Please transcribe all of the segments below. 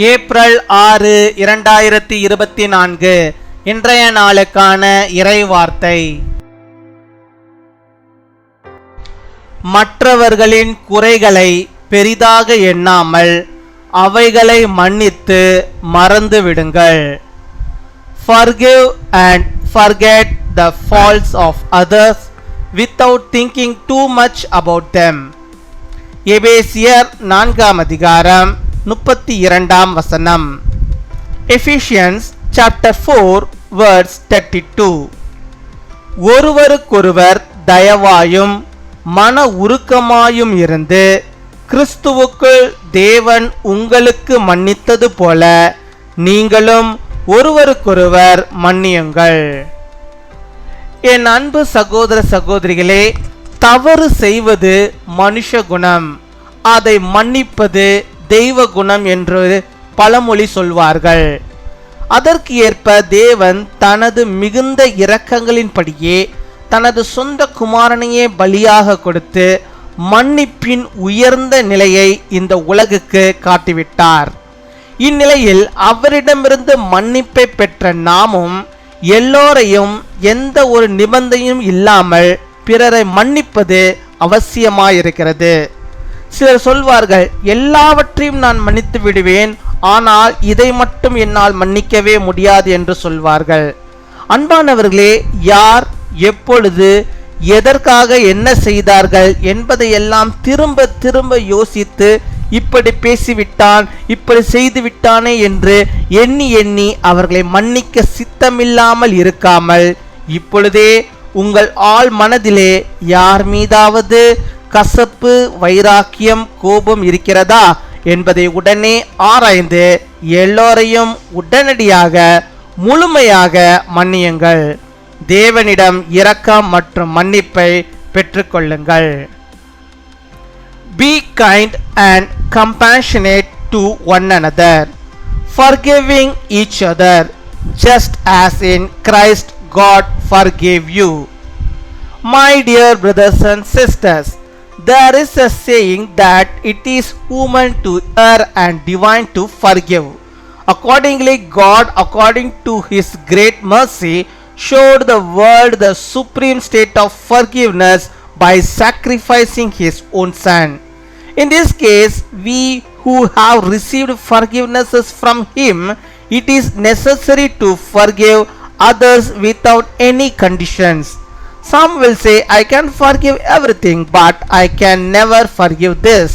April 6, 2024 இன்றைய நாளுக்கான இறைவார்த்தை. மற்றவர்களின் குறைகளை பெரிதாக எண்ணாமல் அவைகளை மன்னித்து மறந்து விடுங்கள். Forgive and forget the faults of others without thinking too much about them. எபேசியர் 4 அதிகாரம் 32 வசனம். Ephesians chapter 4 verse 32. ஒருவருக்கொருவர் தயவாயும் மன உருக்கமாயும் இருந்து கிறிஸ்துவுக்குள் தேவன் உங்களுக்கு மன்னித்தது போல நீங்களும் ஒருவருக்கொருவர் மன்னியுங்கள். என் அன்பு சகோதர சகோதரிகளே, தவறு செய்வது மனுஷ குணம், அதை மன்னிப்பது தெய்வ குணம் என்று பழமொழி சொல்வார்கள். அதற்கு ஏற்ப தேவன் தனது மிகுந்த இரக்கங்களின்படியே தனது சொந்த குமாரனையே பலியாக கொடுத்து மன்னிப்பின் உயர்ந்த நிலையை இந்த உலகுக்கு காட்டிவிட்டார். இந்நிலையில் அவரிடமிருந்து மன்னிப்பை பெற்ற நாமும் எல்லோரையும் எந்த ஒரு நிபந்தனையும் இல்லாமல் பிறரை மன்னிப்பது அவசியமாயிருக்கிறது. சிலர் சொல்வார்கள், எல்லாவற்றையும் நான் மன்னித்து விடுவேன், ஆனால் இதை மட்டும் என்னால் மன்னிக்கவே முடியாது என்று சொல்வார்கள். அன்பானவர்களே, யார் எப்பொழுது எதற்காக என்ன செய்தார்கள் என்பதையெல்லாம் திரும்ப திரும்ப யோசித்து இப்படி பேசிவிட்டான், இப்படி செய்து விட்டானே என்று எண்ணி எண்ணி அவர்களை மன்னிக்க சித்தமில்லாமல் இருக்காமல் இப்பொழுதே உங்கள் ஆழ் மனதிலே யார் மீதாவது கசப்பு, வைராக்கியம், கோபம் இருக்கிறதா என்பதை உடனே ஆராய்ந்து எல்லோரையும் உடனடியாக முழுமையாக மன்னியுங்கள். தேவனிடம் இரக்கம் மற்றும் மன்னிப்பை பெற்றுக்கொள்ளுங்கள். Be kind and compassionate to one another, forgiving each other, just as in Christ God forgave you. My dear brothers and sisters, there is a saying that it is human to err and divine to forgive. Accordingly, God, according to His great mercy, showed the world the supreme state of forgiveness by sacrificing His own Son. In this case, we who have received forgiveness from Him, it is necessary to forgive others without any conditions. Some will say, I can forgive everything, but I can never forgive this.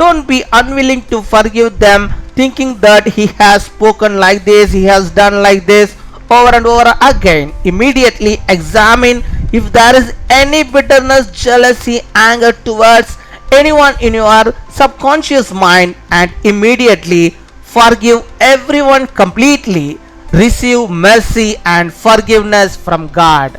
Don't be unwilling to forgive them, thinking that he has spoken like this, he has done like this, over and over again. Immediately examine if there is any bitterness, jealousy, anger towards anyone in your subconscious mind, and immediately forgive everyone completely. Receive mercy and forgiveness from God.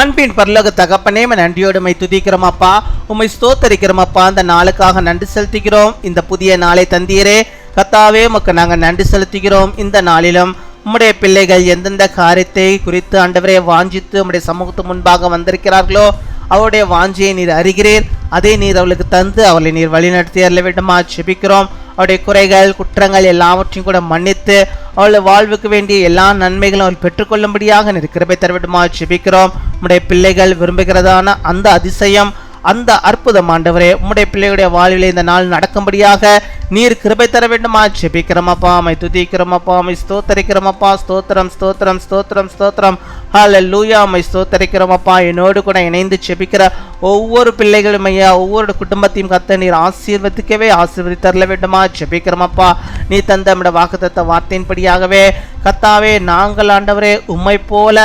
அன்பின் பரலோக தகப்பனே, நன்றியோடு உம்மை துதிக்கிறோம் அப்பா, உம்மை ஸ்தோத்தரிக்கிறோம் அப்பா. அந்த நாளுக்காக நன்றி செலுத்துகிறோம். இந்த புதிய நாளை தந்தீரே கர்த்தாவே, உமக்கு நாங்கள் நன்றி செலுத்துகிறோம். இந்த நாளிலும் உம்முடைய பிள்ளைகள் எந்தெந்த காரியத்தை குறித்து ஆண்டவரே வாஞ்சித்து உம்முடைய சமூகத்து முன்பாக வந்திருக்கிறார்களோ அவருடைய வாஞ்சியை நீர் அறிகிறீர். அதை நீர் அவளுக்கு தந்து அவளை நீர் வழிநடத்தி அருள வேண்டுமா செபிக்கிறோம். அவருடைய குறைகள், குற்றங்கள் எல்லாவற்றையும் கூட மன்னித்து அவளுடைய வாழ்வுக்கு வேண்டிய எல்லா நன்மைகளும் அவள் பெற்றுக்கொள்ளும்படியாக நீர் கிருபை தர வேண்டுமா செபிக்கிறோம். உம்முடைய பிள்ளைகள் விரும்புகிறதான அந்த அதிசயம், அந்த அற்புதம் ஆண்டவரே உம்முடைய பிள்ளைகளுடைய வாழ்வில் இந்த நாள் நடக்கும்படியாக நீர் கிருபை தர வேண்டுமா ஜெபிக்கிறோமப்பா. உம்மை துதிக்கிறோமப்பா, உம்மை ஸ்தோத்தரிக்கிறோமப்பா. ஸ்தோத்திரம் ஸ்தோத்திரம் ஸ்தோத்திரம் ஸ்தோத்திரம். ஹல்லேலூயா. உம்மை ஸ்தோத்தரிக்கிறோமப்பா. என்னோடு கூட இணைந்து ஜெபிக்கிற ஒவ்வொரு பிள்ளைகளும் ஐயா, ஒவ்வொரு குடும்பத்தையும் கத்த நீர் ஆசீர்வதிக்கவே ஆசீர்வதித்தரல வேண்டுமா ஜெபிக்கிறோமப்பா. நீ தந்த நம்முடைய வாக்குத்தத்த வார்த்தையின்படியாகவே கத்தாவே நாங்கள் ஆண்டவரே உம்மை போல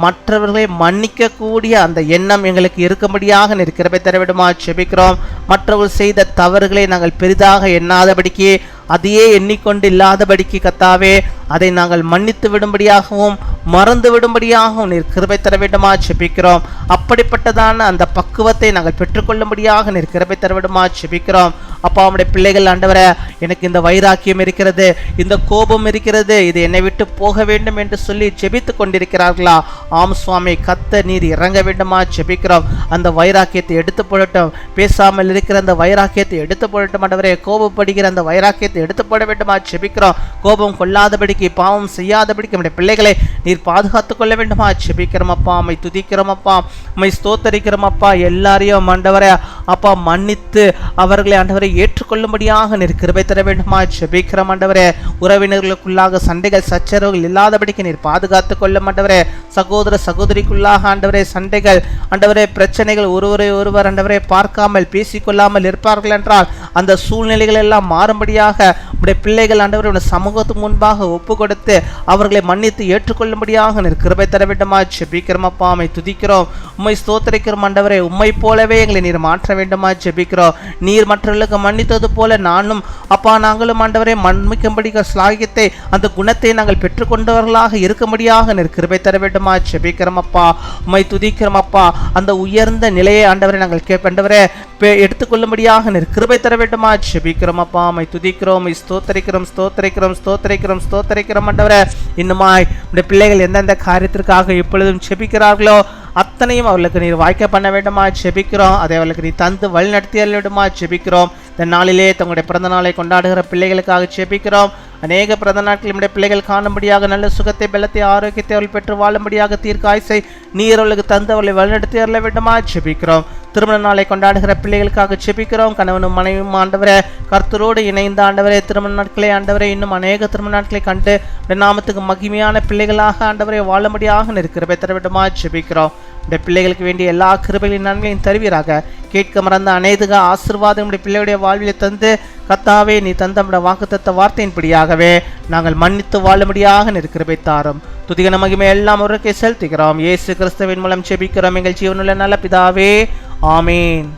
மற்றவர்களை மன்னிக்க கூடிய அந்த எண்ணம் எங்களுக்கு இருக்கும்படியாக நீர் கிருபை தர வேண்டுமா ஜெபிக்கிறோம். மற்றவர்கள் செய்த தவறுகளை நாங்கள் பெரிதாக எண்ணாதபடிக்கு, அதையே எண்ணிக்கொண்டு இல்லாதபடிக்கு கத்தாவே அதை நாங்கள் மன்னித்து விடும்படியாகவும் மறந்து விடும்படியாகவும் நீர் கிருபை தர வேண்டுமா ஜெபிக்கிறோம். அப்படிப்பட்டதான அந்த பக்குவத்தை நாங்கள் பெற்றுக்கொள்ளும்படியாக நீர் கிருபை தர வேண்டுமா ஜெபிக்கிறோம். அப்பா உம்முடைய பிள்ளைகள் ஆண்டவரே, எனக்கு இந்த வைராக்கியம் இருக்கிறது, இந்த கோபம் இருக்கிறது, இது என்னை விட்டு போக வேண்டும் என்று சொல்லி ஜெபித்து கொண்டிருக்கிறார்களா? ஆம் சுவாமி, கத்த நீர் இறங்க வேண்டுமா ஜெபிக்கிறோம். அந்த வைராக்கியத்தை எடுத்து போடட்டும். பேசாமல் இருக்கிற அந்த வைராக்கியத்தை எடுத்து போடட்டும் ஆண்டவரே. கோபப்படுகிற அந்த வைராக்கியத்தை எடுத்து போட வேண்டுமா ஜெபிக்கிறோம். கோபம் கொள்ளாதபடிக்கு, பாவம் செய்யாதபடிக்கு நம்முடைய பிள்ளைகளை நீர் பாதுகாத்துக் கொள்ள வேண்டுமா ஜெபிக்கிறோம் அப்பா. உம்மை துதிக்கிறோம் அப்பா, உம்மை ஸ்தோத்தரிக்கிறோம் அப்பா. எல்லாரையும் ஆண்டவரே அப்பா மன்னித்து அவர்களை ஆண்டவரை ஏற்றுக்கொள்ளும்படியாக நீர் கிருபை தர வேண்டுமா ஜெபிக்கிறோம் ஆண்டவரே. உறவினர்களுக்குள்ளாக சண்டைகள் சச்சரவுகள் இல்லாதபடிக்கு நீர் பாதுகாத்துக் கொள்ளும் ஆண்டவரே. சகோதர சகோதரிக்குள்ளாக ஆண்டவரே சண்டைகள் ஆண்டவரே, பிரச்சனைகள் ஒருவரை ஒருவர் ஆண்டவரே பார்க்காமல் பேசிக்கொள்ளாமல் இருப்பார்கள் என்றால் அந்த சூழ்நிலைகள் எல்லாம் மாறும்படியாக உடைய பிள்ளைகள் ஆண்டவரே உடைய சமூகத்துக்கு முன்பாக ஒப்பு கொடுத்து அவர்களை மன்னித்து ஏற்றுக்கொள்ளும்படியாக நீர் கிருபை தர வேண்டுமா ஜெபிக்கிறோம் அப்பா. உம்மை துதிக்கிறோம், உம்மை ஸ்தோத்திரிக்கிறோம் ஆண்டவரே. உம்மை போலவே எங்களை நீர் மாற்ற வேண்டுமா ஜெபிக்கிறோம். நீர் மற்றவர்களுக்கு மன்னித்தது போல நானும் அப்பா நாங்களும் ஆண்டவரே மன்னிக்கும்படி ஸ்லாகியத்தை, அந்த குணத்தை நாங்கள் பெற்றுக்கொண்டவர்களாக இருக்கும்படியாக நீர் கிருபை தர வேண்டுமா ஜெபிக்கிறோம் அப்பா. உம்மை துதிக்கிறோம் அப்பா. அந்த உயர்ந்த நிலையை ஆண்டவரை நாங்கள் ஆண்டவரே எடுத்துக்கொள்ளும்படியாக நீர் கிருபை தர வேண்டுமா ஜெபிக்கிறோம் அப்பா. உம்மை துதிக்கிறோம், ஸ்தோத்திரிக்கிறோம் ஸ்தோத்திரிக்கிறோம் ஸ்தோத்திரிக்கிறோம் ஸ்தோத்திரிக்கிறோம் ஆண்டவரே. இன்னுமாய் உடைய பிள்ளைகள் எந்தெந்த காரியத்திற்காக இப்பொழுதும் ஜெபிக்கிறார்களோ அத்தனையும் அவர்களுக்கு நீர் வாய்க்க பண்ண வேண்டுமா ஜெபிக்கிறோம். அதை அவர்களுக்கு நீ தந்து வழி நடத்தி வேண்டுமா ஜெபிக்கிறோம். இந்த நாளிலே தங்களுடைய பிறந்த நாளை கொண்டாடுகிற பிள்ளைகளுக்காக ஜெபிக்கிறோம். அநேக பிறந்த நாட்கள் நம்முடைய பிள்ளைகள் காணும்படியாக நல்ல சுகத்தை, பலத்தை, ஆரோக்கியத்தை அவர்கள் பெற்று வாழும்படியாக தீர்க்காய்ச்சை நீர் அவர்களுக்கு தந்து அவர்களை வழிநடத்தி அருள வேண்டுமா ஜெபிக்கிறோம். திருமண நாளை கொண்டாடுகிற பிள்ளைகளுக்காக ஜெபிக்கிறோம். கணவனும் மனைவியும் ஆண்டவரே கர்த்தரோடு இணைந்த ஆண்டவரே திருமண நாட்களை ஆண்டவரே இன்னும் அநேக திருமண நாட்களை கண்டு நாமத்துக்கு மகிமையான பிள்ளைகளாக ஆண்டவரை வாழும்படியாக நீர் கிருபை தர வேண்டுமா ஜெபிக்கிறோம். இந்த பிள்ளைகளுக்கு வேண்டிய எல்லா கிருபைகளின் நன்மையும் தருவீராக. கேட்க மறந்த அநேக ஆசீர்வாதம் நம்முடைய பிள்ளையுடைய வாழ்விலை தந்து கர்த்தாவே நீ தந்த நம்முடைய வாக்குத்தத்த வார்த்தையின்படியாகவே நாங்கள் மன்னித்து வாழும்படியாக நீர் கிருபை தாரும். துதிகன மகிமை எல்லாம் ஒருக்கே செலுத்துகிறோம். இயேசு கிறிஸ்துவின் மூலம் ஜெபிக்கிறோம் எங்கள் ஜீவனுள்ள நல்ல பிதாவே, ஆமீன்.